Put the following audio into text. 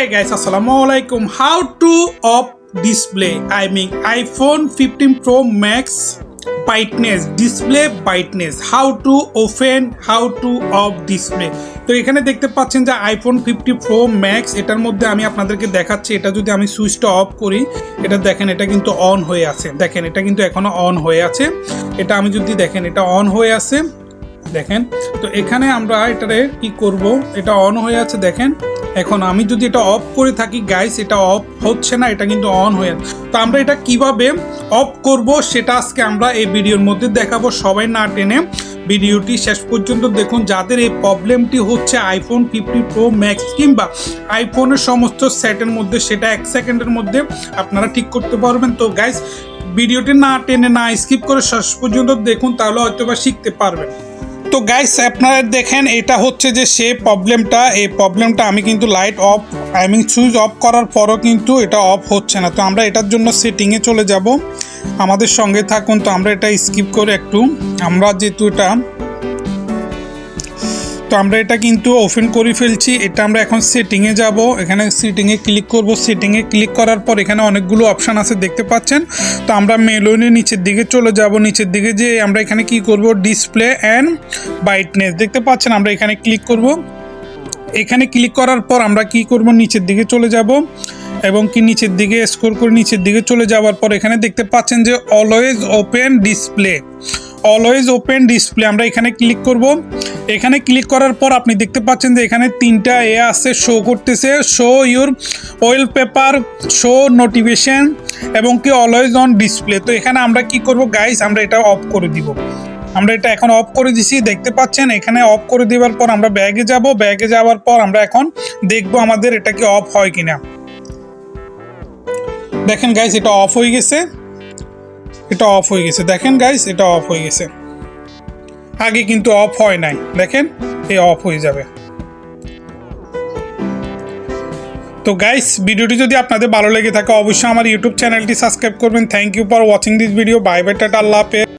Hey guys, Assalamualaikum. How to off display? I mean iPhone 15 Pro Max brightness, display brightness. How to open, how to off display. তো এখানে দেখতে পাচ্ছেন যে iPhone 50 Pro Max এটার মধ্যে আমি আপনাদেরকে দেখাচ্ছি। এটা যদি আমি সুইচটা অফ করি, এটা দেখেন এটা কিন্তু অন হয়ে আছে। দেখেন এটা কিন্তু এখনো অন হয়ে আছে। এটা আমি যদি দেখেন এটা অন হয়ে আছে। দেখেন তো এখানে আমরা এটারে কি করব, এটা অন হয়ে আছে। দেখেন এখন আমি যদি এটা অফ করে থাকি গাইস, এটা অফ হচ্ছে না, এটা কিন্তু অন হয়ে আছে। তো আমরা এটা কিভাবে অফ করব সেটা আজকে আমরা এই ভিডিওর মধ্যে দেখাবো। সবাই না টেনে ভিডিওটি শেষ পর্যন্ত দেখুন। যাদের এই প্রবলেমটি হচ্ছে আইফোন 50 Pro Max কিংবা আইফোনের সমস্ত সেটের মধ্যে, সেটা 1 সেকেন্ডের মধ্যে আপনারা ঠিক করতে পারবেন। তো গাইস ভিডিওটি না টেনে না স্কিপ করে শেষ পর্যন্ত দেখুন, তাহলে হয়তো বা শিখতে পারবেন। তো গাইস আপনারা দেখেন এটা হচ্ছে যে সে প্রবলেমটা, এই প্রবলেমটা আমি কিন্তু লাইট অফ সুইচ অফ করার পরও কিন্তু এটা অফ হচ্ছে না। তো আমরা এটার জন্য সেটিংয়ে চলে যাব, আমাদের সঙ্গে থাকুন। তো আমরা এটা স্কিপ করে একটু আমরা যেহেতু আমরা এটা কিন্তু ওপেন করে ফেলছি। এটা আমরা এখন সেটিংয়ে যাব, এখানে সেটিংয়ে ক্লিক করব। সেটিংয়ে ক্লিক করার পর এখানে অনেকগুলো অপশান আছে দেখতে পাচ্ছেন। তো আমরা মেনুতে নিচের দিকে চলে যাব। নিচের দিকে যে আমরা এখানে কি করব, ডিসপ্লে অ্যান্ড ব্রাইটনেস দেখতে পাচ্ছেন, আমরা এখানে ক্লিক করব। এখানে ক্লিক করার পর আমরা কি করব, নিচের দিকে চলে যাব এবং কি নিচের দিকে স্ক্রল করে নিচের দিকে চলে যাওয়ার পর এখানে দেখতে পাচ্ছেন যে always open display, always open display আমরা এখানে ক্লিক করব। এখানে ক্লিক করার পর আপনি দেখতে পাচ্ছেন যে এখানে তিনটা আছে শো করতেছে, show your wallpaper, show notification এবং কি অলওয়েজ অন ডিসপ্লে। তো এখানে আমরা কি করব গাইস, আমরা এটা অফ করে দিব। আমরা এটা এখন অফ করে দিছি, দেখতে পাচ্ছেন। এখানে অফ করে দেওয়ার পর আমরা ব্যাগে যাব, ব্যাগে যাওয়ার পর আমরা এখন দেখব আমাদের এটা কি অফ হয় কিনা। দেখেন গাইস এটা অফ হয়ে গেছে, এটা অফ হয়ে গেছে। দেখেন গাইস এটা অফ হয়ে গেছে, আগে কিন্তু অফ হয় নাই। দেখেন এই অফ হয়ে যাবে। তো গাইস ভিডিওটি যদি আপনাদের ভালো লেগে থাকে অবশ্যই আমার ইউটিউব চ্যানেলটি সাবস্ক্রাইব করবেন। Thank you for watching this video. Bye bye, টাটা, আল্লাহ হাফেজ।